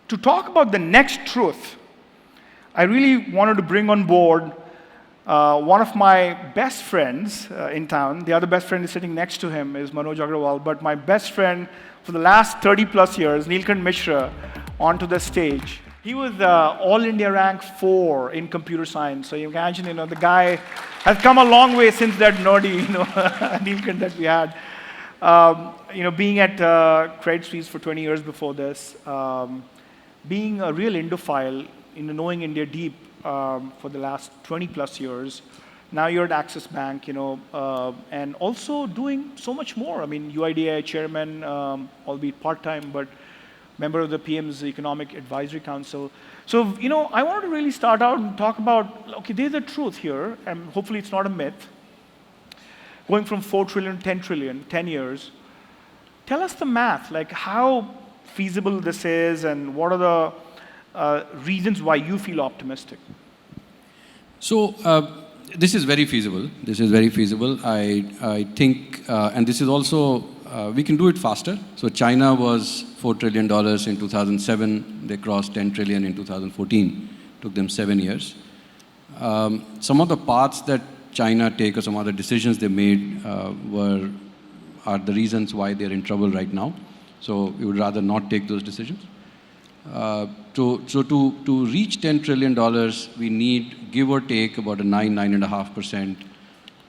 to talk about the next truth, I really wanted to bring on board one of my best friends in town. The other best friend is sitting next to him, is Manoj Agrawal, but my best friend for the last 30 plus years, Neelkanth Mishra, onto the stage. He was All India rank 4 in computer science. So you imagine, the guy has come a long way since that nerdy, Neelkanth that we had. Being at Credit Suisse for 20 years before this, being a real Indophile, knowing India deep for the last 20 plus years. Now you're at Axis Bank, and also doing so much more. I mean, UIDAI chairman, albeit part-time, but member of the PM's Economic Advisory Council. So, I wanted to really start out and talk about, okay, there's a truth here, and hopefully it's not a myth. Going from 4 trillion to 10 trillion, 10 years. Tell us the math, like how feasible this is, and what are the reasons why you feel optimistic? So, this is very feasible. This is very feasible. I think, and this is also, we can do it faster. So China was $4 trillion in 2007. They crossed 10 trillion in 2014. Took them 7 years. Some of the paths that China take or some other decisions they made are the reasons why they're in trouble right now. So we would rather not take those decisions. To reach $10 trillion, we need, give or take, about a 9.5%,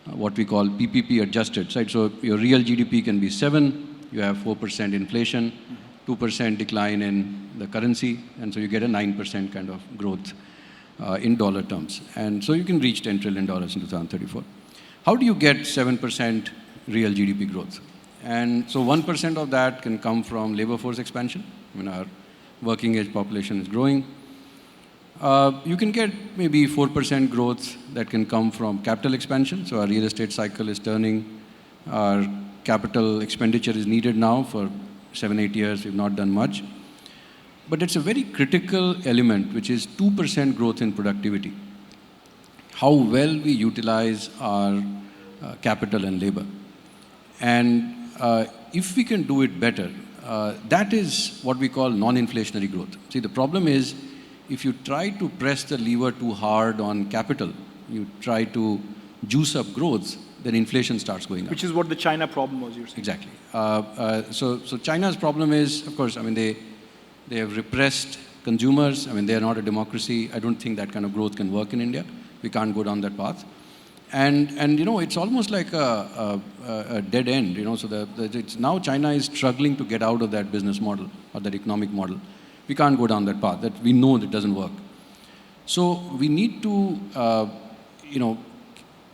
what we call PPP adjusted, right? So your real GDP can be 7, you have 4% inflation, 2% decline in the currency, and so you get a 9% kind of growth in dollar terms. And so you can reach $10 trillion in 2034. How do you get 7% real GDP growth? And so 1% of that can come from labor force expansion. I mean, our working age population is growing. You can get maybe 4% growth that can come from capital expansion. So our real estate cycle is turning. Our capital expenditure is needed now for 7-8 years. We've not done much. But it's a very critical element, which is 2% growth in productivity. How well we utilize our capital and labor. And if we can do it better, that is what we call non-inflationary growth. See, the problem is, if you try to press the lever too hard on capital, you try to juice up growth, then inflation starts going up. Which is what the China problem was, you're saying. Exactly. So China's problem is, of course, I mean, they have repressed consumers. I mean, they are not a democracy. I don't think that kind of growth can work in India. We can't go down that path. And it's almost like a dead end, so now China is struggling to get out of that business model or that economic model. We can't go down that path. That we know that doesn't work. So we need to,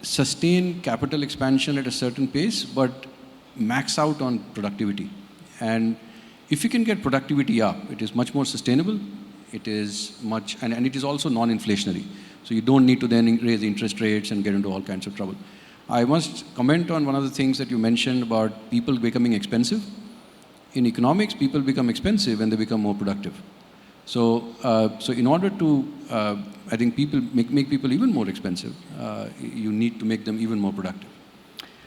sustain capital expansion at a certain pace, but max out on productivity. And if you can get productivity up, it is much more sustainable. It is much, and it is also non-inflationary. So you don't need to then raise interest rates and get into all kinds of trouble. I must comment on one of the things that you mentioned about people becoming expensive. In economics, people become expensive when they become more productive. So in order to, I think make people even more expensive, you need to make them even more productive.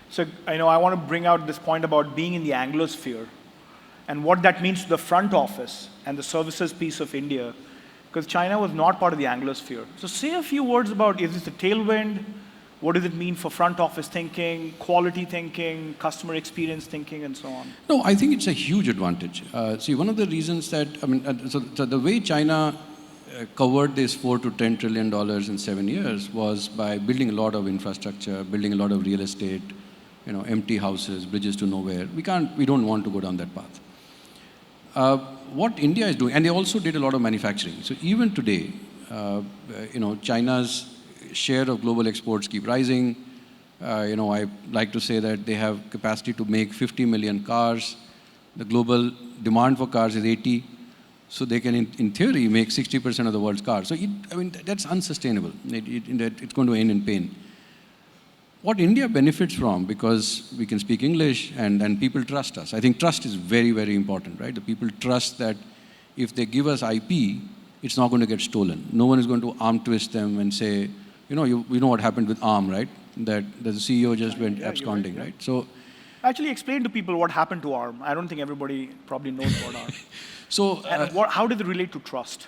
So I want to bring out this point about being in the Anglosphere and what that means to the front office and the services piece of India, because China was not part of the Anglosphere. So say a few words about, is this a tailwind? What does it mean for front office thinking, quality thinking, customer experience thinking, and so on? No, I think it's a huge advantage. See, one of the reasons that, so the way China covered this $4 to $10 trillion in 7 years was by building a lot of infrastructure, building a lot of real estate, empty houses, bridges to nowhere. We don't want to go down that path. What India is doing, and they also did a lot of manufacturing. So even today, China's share of global exports keep rising. I like to say that they have capacity to make 50 million cars. The global demand for cars is 80. So they can, in theory, make 60% of the world's cars. So that's unsustainable. It's going to end in pain. What India benefits from, because we can speak English and people trust us. I think trust is very, very important, right? The people trust that if they give us IP, it's not going to get stolen. No one is going to arm twist them and say, we know what happened with ARM, right? That the CEO just went absconding, right? So Actually, explain to people what happened to ARM. I don't think everybody probably knows about ARM. So, And how does it relate to trust?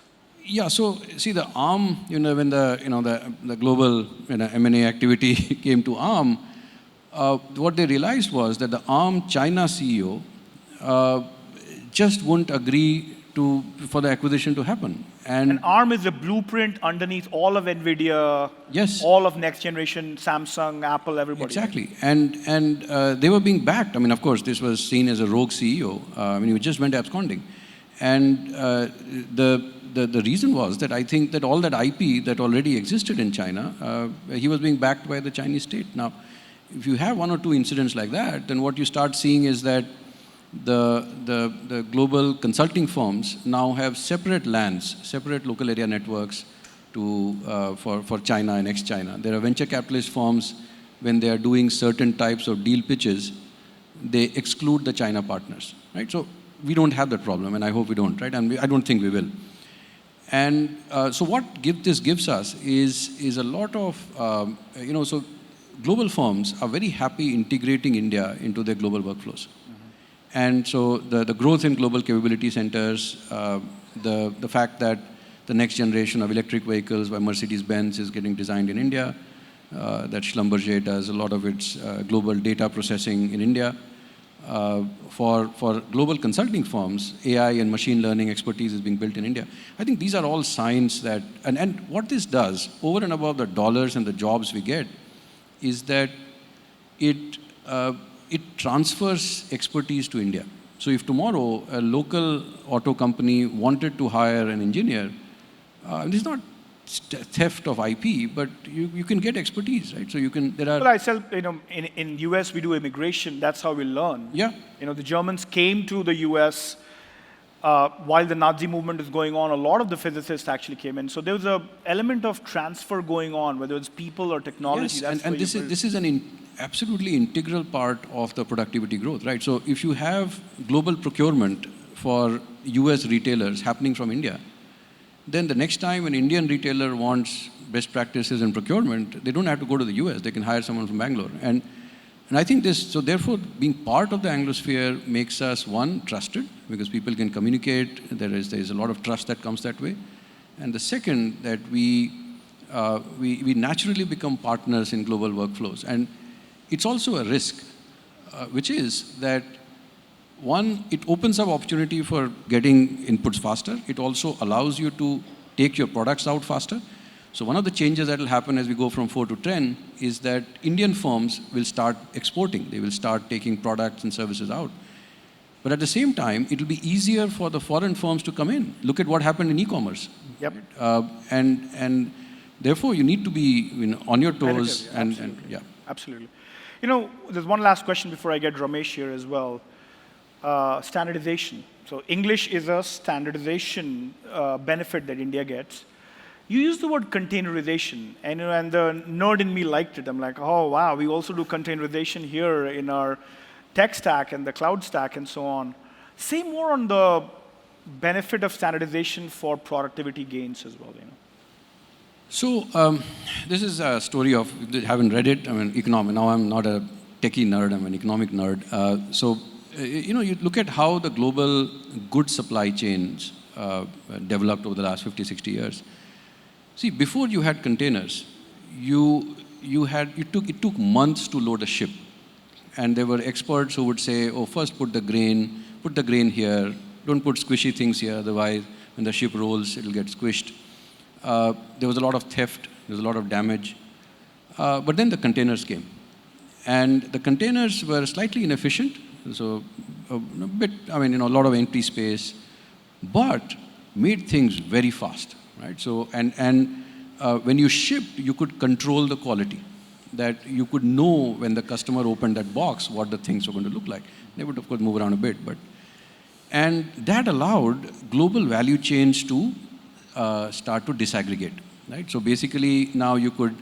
yeah, so see the ARM, when the global M&A activity came to ARM, what they realized was that the ARM China CEO just wouldn't agree for the acquisition to happen. And ARM is a blueprint underneath all of NVIDIA, yes, all of next generation, Samsung, Apple, everybody. Exactly. And they were being backed. I mean, of course, this was seen as a rogue CEO. He just went absconding. And the reason was that I think that all that IP that already existed in China, he was being backed by the Chinese state. Now, if you have one or two incidents like that, then what you start seeing is that the global consulting firms now have separate LANs, separate local area networks for China and ex-China. There are venture capitalist firms, when they are doing certain types of deal pitches, they exclude the China partners, right? So we don't have that problem, and I hope we don't, right? And I don't think we will. And so what this gives us is a lot of, so global firms are very happy integrating India into their global workflows. And so the growth in global capability centers, the fact that the next generation of electric vehicles by Mercedes-Benz is getting designed in India, that Schlumberger does a lot of its global data processing in India. For global consulting firms, AI and machine learning expertise is being built in India. I think these are all signs that, and what this does, over and above the dollars and the jobs we get, is that it transfers expertise to India. So if tomorrow a local auto company wanted to hire an engineer, this is not theft of IP, but you can get expertise, right? So you can, Well, I sell, in US we do immigration, that's how we learn. Yeah. The Germans came to the US while the Nazi movement is going on, a lot of the physicists actually came in. So there was an element of transfer going on, whether it's people or technology. Yes, and this is an absolutely integral part of the productivity growth, right? So if you have global procurement for US retailers happening from India, then the next time an Indian retailer wants best practices in procurement, they don't have to go to the US, they can hire someone from Bangalore. And I think so therefore being part of the Anglosphere makes us, one, trusted, because people can communicate, there is a lot of trust that comes that way. And the second, that we naturally become partners in global workflows. And it's also a risk, which is that, one, it opens up opportunity for getting inputs faster. It also allows you to take your products out faster. So one of the changes that will happen as we go from 4 to 10 is that Indian firms will start exporting. They will start taking products and services out. But at the same time, it will be easier for the foreign firms to come in. Look at what happened in e-commerce. Yep. And therefore, you need to be on your toes. Yeah. Absolutely. There's one last question before I get Ramesh here as well. Standardization. So English is a standardization benefit that India gets. You use the word containerization, and the nerd in me liked it. I'm like, oh, wow, we also do containerization here in our tech stack and the cloud stack and so on. Say more on the benefit of standardization for productivity gains as well. So this is a story of, I haven't read it, economic. Now I'm not a techie nerd, I'm an economic nerd. You look at how the global goods supply chains developed over the last 50, 60 years. See, before you had containers, it took months to load a ship. And there were experts who would say, oh, first put the grain here, don't put squishy things here, otherwise when the ship rolls, it'll get squished. There was a lot of theft, there was a lot of damage. But then the containers came. And the containers were slightly inefficient, so a lot of empty space, but made things very fast, right? So, and when you shipped, you could control the quality, that you could know when the customer opened that box what the things were going to look like. They would, of course, move around a bit, and that allowed global value chains to start to disaggregate, right? So basically, now you can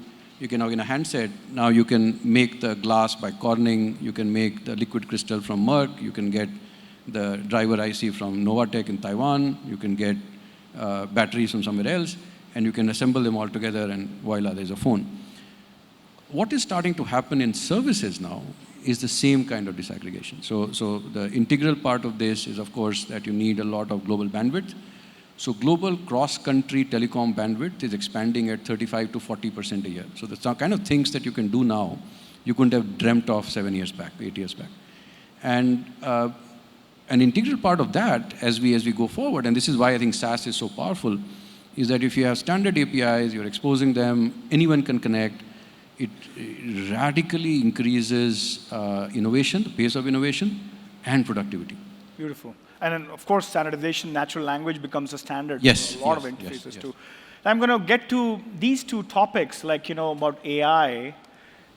now in a handset, now you can make the glass by Corning, you can make the liquid crystal from Merck, you can get the driver IC from Novatech in Taiwan, you can get batteries from somewhere else, and you can assemble them all together, and voila, there's a phone. What is starting to happen in services now is the same kind of disaggregation. So the integral part of this is, of course, that you need a lot of global bandwidth. So global cross-country telecom bandwidth is expanding at 35 to 40% a year. So the kind of things that you can do now, you couldn't have dreamt of 7 years back, 8 years back. And an integral part of that, as we go forward, and this is why I think SaaS is so powerful, is that if you have standard APIs, you're exposing them, anyone can connect, it radically increases innovation, the pace of innovation, and productivity. Beautiful. And then, of course, standardization, natural language becomes a standard yes, for a lot yes, of interfaces yes, yes. too. I'm going to get to these two topics, like, about AI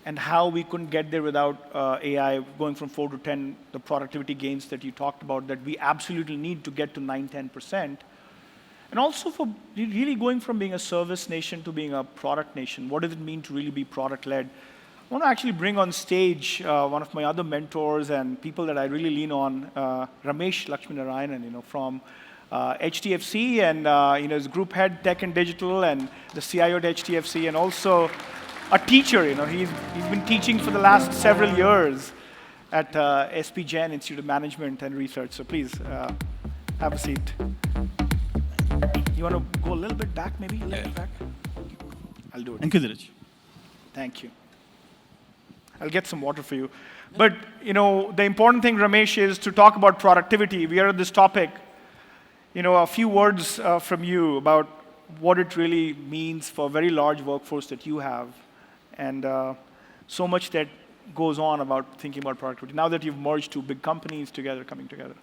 and how we couldn't get there without AI going from 4 to 10, the productivity gains that you talked about, that we absolutely need to get to 9-10%. And also for really going from being a service nation to being a product nation. What does it mean to really be product-led? I want to actually bring on stage one of my other mentors and people that I really lean on, Ramesh Lakshminarayanan, from HDFC, and his group head tech and digital, and the CIO at HDFC, and also a teacher. He's been teaching for the last several years at SP Jain Institute of Management and Research. So please have a seat. You want to go a little bit back, maybe? A little bit back? I'll do it. Thank you, Dheeraj. Thank you. I'll get some water for you. But, the important thing, Ramesh, is to talk about productivity. We are at this topic. A few words from you about what it really means for a very large workforce that you have, and so much that goes on about thinking about productivity. Now that you've merged two big companies together, coming together.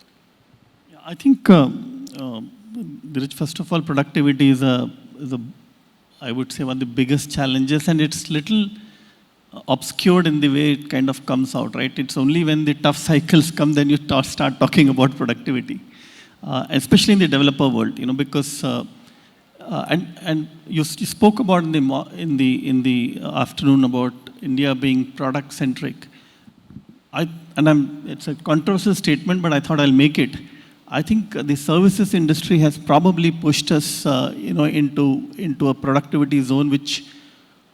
Yeah, I think, Dheeraj, first of all, productivity is I would say, one of the biggest challenges, and it's little obscured in the way it kind of comes out, right? It's only when the tough cycles come, then you start talking about productivity, especially in the developer world, because and you spoke about in the afternoon about India being product centric. It's a controversial statement, but I thought I'll make it. I think the services industry has probably pushed us, into a productivity zone which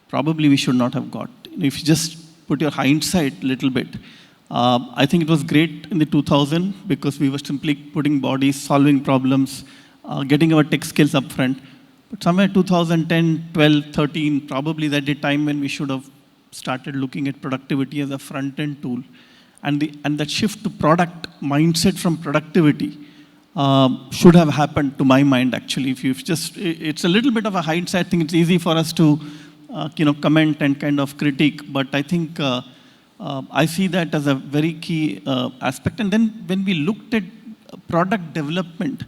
probably we should not have got. If you just put your hindsight a little bit, I think it was great in the 2000 because we were simply putting bodies, solving problems, getting our tech skills up front. But somewhere 2010, 12, 13, probably that the time when we should have started looking at productivity as a front-end tool. And that shift to product mindset from productivity should have happened, to my mind, actually. It's a little bit of a hindsight thing. It's easy for us to comment and kind of critique, but I think I see that as a very key aspect. And then when we looked at product development,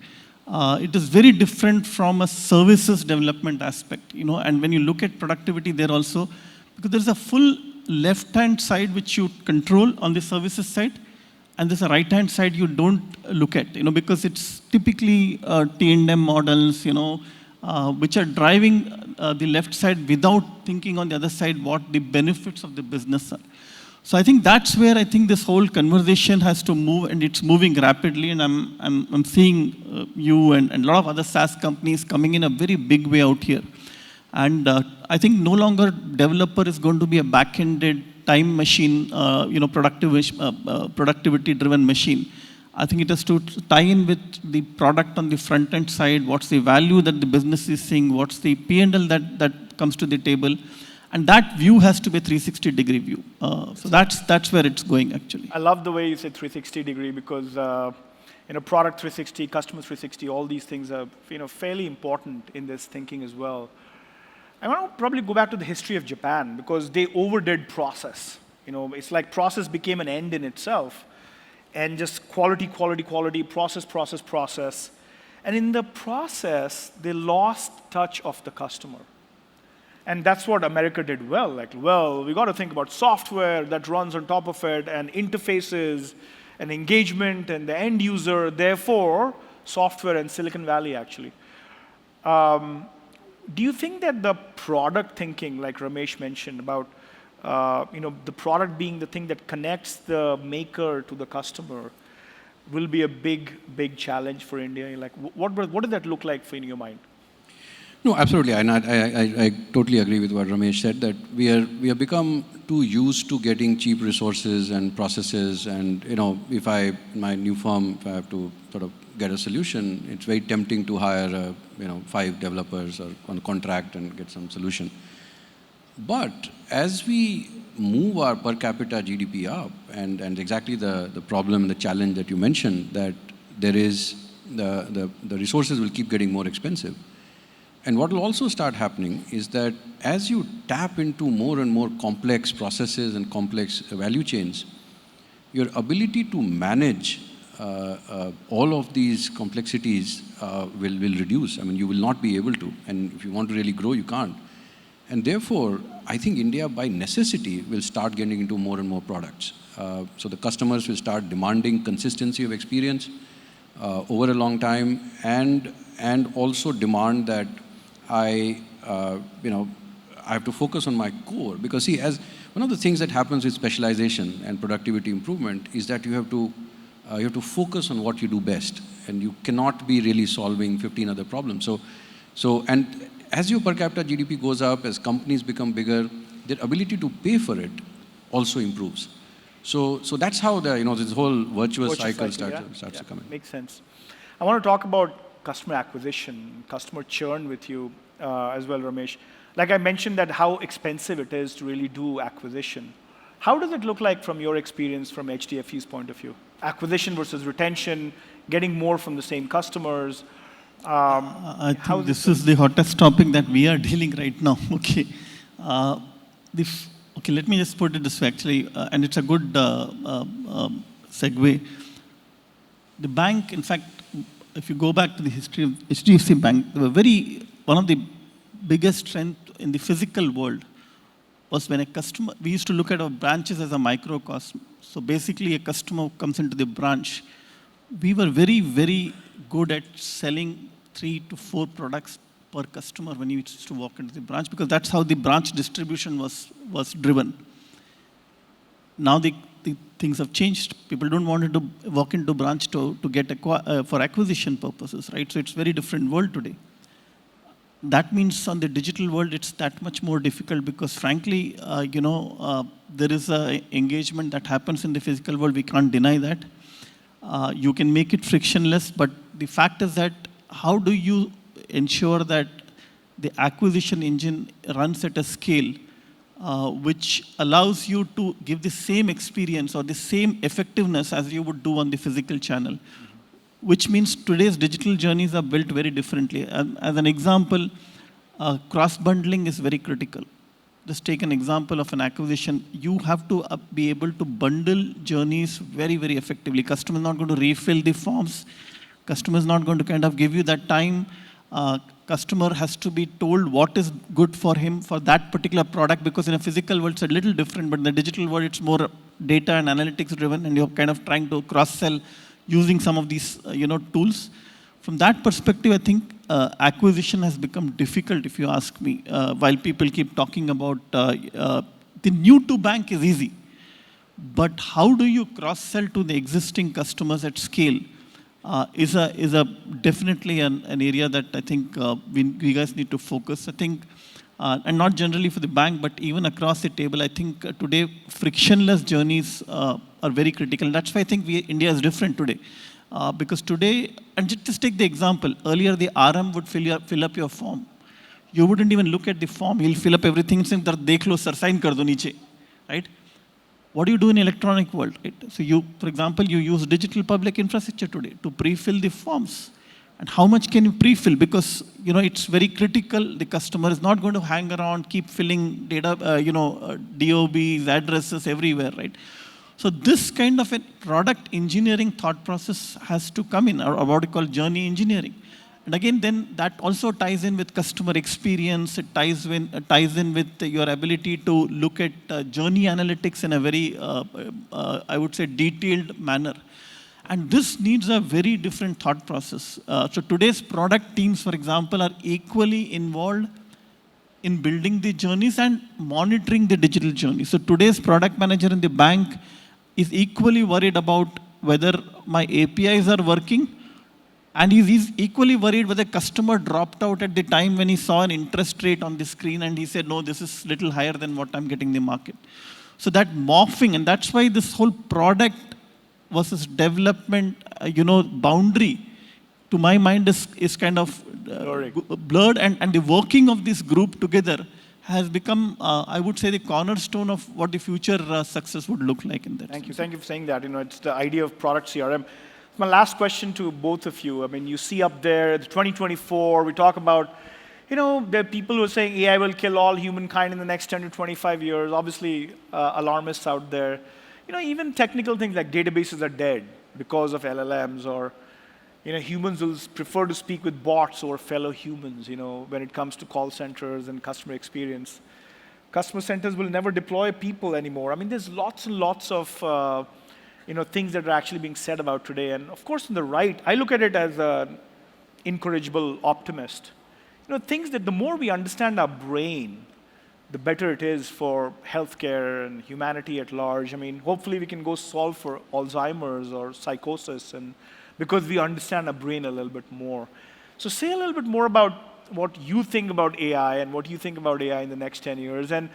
it is very different from a services development aspect, and when you look at productivity there also, because there's a full left-hand side which you control on the services side, and there's a right-hand side you don't look at, because it's typically T&M models, which are driving the left side without thinking on the other side what the benefits of the business are. So I think that's where I think this whole conversation has to move, and it's moving rapidly. And I'm seeing you and a lot of other SaaS companies coming in a very big way out here. And I think no longer developer is going to be a back-ended time machine, productivity-driven machine. I think it has to tie in with the product on the front-end side, what's the value that the business is seeing, what's the P&L that comes to the table, and that view has to be a 360-degree view. So that's where it's going, actually. I love the way you said 360-degree because, product 360, customer 360, all these things are, fairly important in this thinking as well. I want to probably go back to the history of Japan because they overdid process. It's like process became an end in itself. And just quality, process. And in the process, they lost touch of the customer. And that's what America did well. We got to think about software that runs on top of it, and interfaces, and engagement, and the end user, therefore, software and Silicon Valley, actually. Do you think that the product thinking, like Ramesh mentioned, about the product being the thing that connects the maker to the customer will be a big challenge for India? What does that look like in your mind? No, absolutely. And I totally agree with what Ramesh said, that we have become too used to getting cheap resources and processes. And, if my new firm, if I have to sort of get a solution, it's very tempting to hire, 5 developers or on contract and get some solution. But as we move our per capita GDP up, and exactly the problem, the challenge that you mentioned, that there is the resources will keep getting more expensive. And what will also start happening is that as you tap into more and more complex processes and complex value chains, your ability to manage all of these complexities will reduce. I mean, you will not be able to. And if you want to really grow, you can't. And therefore, I think India, by necessity, will start getting into more and more products. So the customers will start demanding consistency of experience over a long time, and also demand that I have to focus on my core. Because see, as one of the things that happens with specialization and productivity improvement is that you have to focus on what you do best, and you cannot be really solving 15 other problems. And as your per capita GDP goes up, as companies become bigger, their ability to pay for it also improves. So that's how this whole virtuous cycle starts to come in. Makes sense. I want to talk about customer acquisition, customer churn with you as well, Ramesh. Like I mentioned, that how expensive it is to really do acquisition. How does it look like from your experience, from HDFC's point of view? Acquisition versus retention, getting more from the same customers. I think this is the hottest topic that we are dealing right now. Okay. Let me just put it this way, actually, and it's a good segue. The bank, in fact, if you go back to the history of HDFC Bank, they were one of the biggest strengths in the physical world was when a customer, we used to look at our branches as a microcosm. So basically, a customer who comes into the branch, we were very, very good at selling 3 to 4 products per customer when you used to walk into the branch, because that's how the branch distribution was driven. Now the things have changed. People don't want to walk into branch to get for acquisition purposes, right? So it's a very different world today. That means on the digital world, it's that much more difficult because frankly, there is an engagement that happens in the physical world. We can't deny that. You can make it frictionless, but the fact is that how do you ensure that the acquisition engine runs at a scale which allows you to give the same experience or the same effectiveness as you would do on the physical channel, which means today's digital journeys are built very differently. As an example, cross-bundling is very critical. Just take an example of an acquisition. You have to be able to bundle journeys very, very effectively. Customer is not going to refill the forms. Customer is not going to kind of give you that time. Customer has to be told what is good for him for that particular product, because in a physical world, it's a little different, but in the digital world, it's more data and analytics driven, and you're kind of trying to cross-sell using some of these tools. From that perspective, I think acquisition has become difficult, if you ask me, while people keep talking about the new to bank is easy. But how do you cross-sell to the existing customers at scale is definitely an area that I think we guys need to focus. I think, and not generally for the bank, but even across the table, I think today frictionless journeys are very critical. And that's why I think India is different today. Because today, and just take the example, earlier the RM would fill up your form. You wouldn't even look at the form, he'll fill up everything and say, dekh lo sir, sign kar do niche, right? What do you do in electronic world, right? So for example, you use digital public infrastructure today to pre-fill the forms. And how much can you pre-fill? Because, it's very critical. The customer is not going to hang around, keep filling data, DOBs, addresses everywhere, right? So this kind of a product engineering thought process has to come in, or what we call journey engineering. And again, then that also ties in with customer experience. It ties in with your ability to look at journey analytics in a very, I would say, detailed manner. And this needs a very different thought process. So today's product teams, for example, are equally involved in building the journeys and monitoring the digital journey. So today's product manager in the bank is equally worried about whether my APIs are working And he's equally worried whether the customer dropped out at the time when he saw an interest rate on the screen and he said, no, this is little higher than what I'm getting in the market. So that morphing, and that's why this whole product versus development, boundary, to my mind, is kind of blurred. And the working of this group together has become, I would say, the cornerstone of what the future success would look like in that. Thank you for saying that. It's the idea of product CRM. My last question to both of you. I mean, you see up there, 2024, we talk about, there are people who are saying AI will kill all humankind in the next 10 to 25 years. Obviously, alarmists out there. Even technical things like databases are dead because of LLMs, or humans will prefer to speak with bots over fellow humans, when it comes to call centers and customer experience. Customer centers will never deploy people anymore. I mean, there's lots and lots of things that are actually being said about today. And of course, on the right, I look at it as an incorrigible optimist. Things that the more we understand our brain, the better it is for healthcare and humanity at large. I mean, hopefully we can go solve for Alzheimer's or psychosis, and because we understand our brain a little bit more. So say a little bit more about what you think about AI and what you think about AI in the next 10 years. And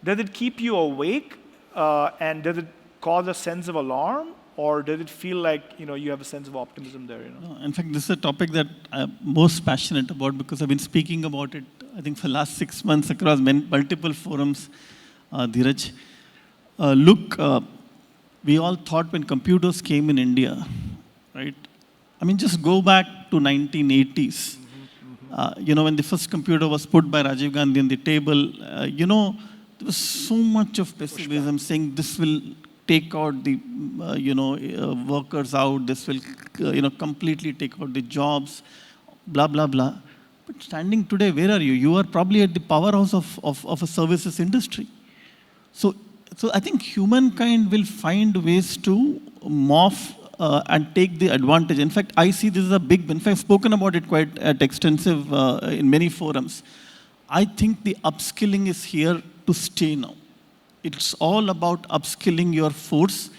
does it keep you awake? And does it cause a sense of alarm? Or does it feel like you have a sense of optimism there? No, in fact, this is a topic that I'm most passionate about because I've been speaking about it, I think, for the last 6 months across multiple forums, Dheeraj. We all thought when computers came in India, right? I mean, just go back to 1980s. When the first computer was put by Rajiv Gandhi on the table, there was so much of pessimism saying this will take out the, workers out, this will, completely take out the jobs, blah, blah, blah. But standing today, where are you? You are probably at the powerhouse of a services industry. So I think humankind will find ways to morph and take the advantage. In fact, I see this as a big benefit. I've spoken about it quite extensive in many forums. I think the upskilling is here to stay now. It's all about upskilling your force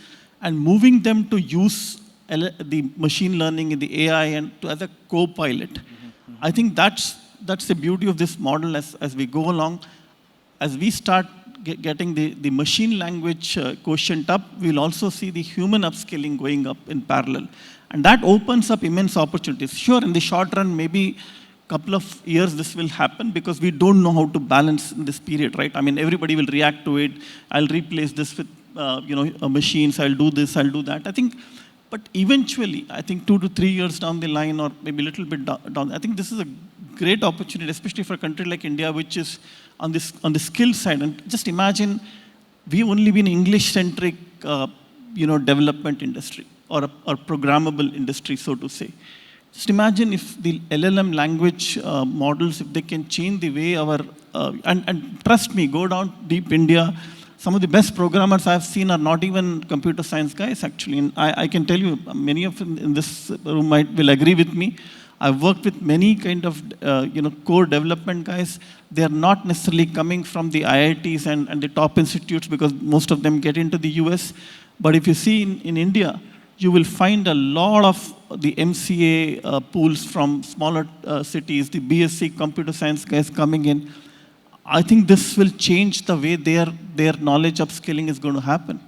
and moving them to use the machine learning and the AI and as a co-pilot. I think that's the beauty of this model as we go along. As we start getting the machine language quotient up, we'll also see the human upskilling going up in parallel. And that opens up immense opportunities. Sure, in the short run, maybe couple of years this will happen because we don't know how to balance in this period, right? I mean, everybody will react to it. I'll replace this with, machines. I'll do this, I'll do that. I think, but eventually, I think 2 to 3 years down the line, or maybe a little bit down, I think this is a great opportunity, especially for a country like India, which is on the skill side. And just imagine, we've only been English-centric, development industry or programmable industry, so to say. Just imagine if the LLM language models, if they can change the way and trust me, go down deep India, some of the best programmers I've seen are not even computer science guys, actually. And I can tell you, many of them in this room will agree with me. I've worked with many kind of, core development guys. They're not necessarily coming from the IITs and the top institutes because most of them get into the US. But if you see in India, you will find a lot of the MCA pools from smaller cities, the BSc computer science guys coming in. I think this will change the way their knowledge upskilling is going to happen.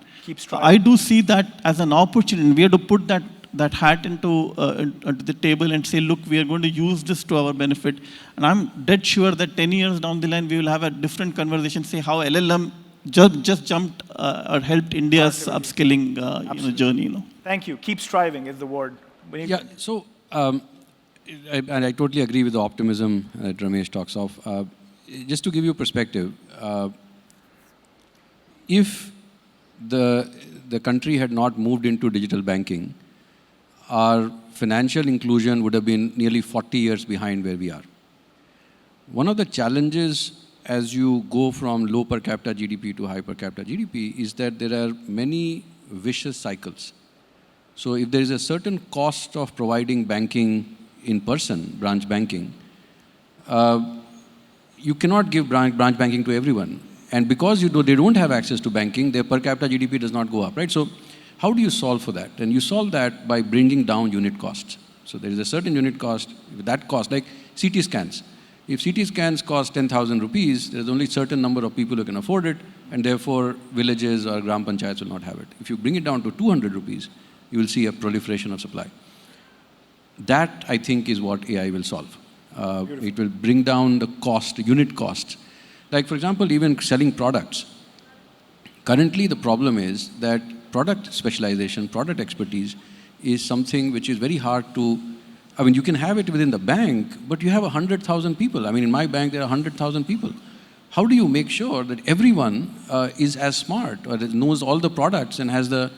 I do see that as an opportunity. We have to put that hat into the table and say, look, we are going to use this to our benefit. And I'm dead sure that 10 years down the line, we will have a different conversation, say how LLM just jumped or helped India's upskilling journey. Thank you. Keep striving is the word. Yeah, so, and I totally agree with the optimism that Ramesh talks of. Just to give you perspective, if the country had not moved into digital banking, our financial inclusion would have been nearly 40 years behind where we are. One of the challenges as you go from low per capita GDP to high per capita GDP is that there are many vicious cycles. So if there is a certain cost of providing banking in person, branch banking, you cannot give branch banking to everyone. And because they don't have access to banking, their per capita GDP does not go up, right? So how do you solve for that? And you solve that by bringing down unit costs. So there is a certain unit cost. With that cost, like CT scans. If CT scans cost 10,000 rupees, there's only a certain number of people who can afford it, and therefore villages or gram panchayats will not have it. If you bring it down to 200 rupees, you will see a proliferation of supply. That, I think, is what AI will solve. It will bring down the cost, unit costs. Like, for example, even selling products. Currently, the problem is that product specialization, product expertise is something which is very hard to, I mean, you can have it within the bank, but you have 100,000 people. I mean, in my bank, there are 100,000 people. How do you make sure that everyone is as smart or knows all the products and has the,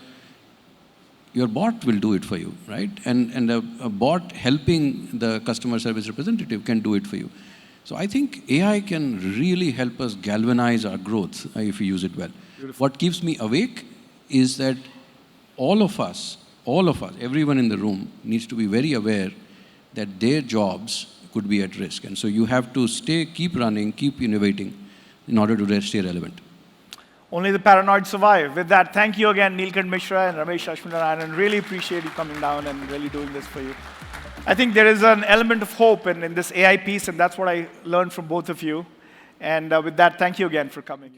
your bot will do it for you, right? And a bot helping the customer service representative can do it for you. So I think AI can really help us galvanize our growth if we use it well. Beautiful. What keeps me awake is that all of us, everyone in the room needs to be very aware that their jobs could be at risk. And so you have to keep running, keep innovating in order to stay relevant. Only the paranoid survive. With that, thank you again, Neelkanth Mishra and Ramesh Lakshminarayanan. Really appreciate you coming down and really doing this for you. I think there is an element of hope in this AI piece, and that's what I learned from both of you. And with that, thank you again for coming.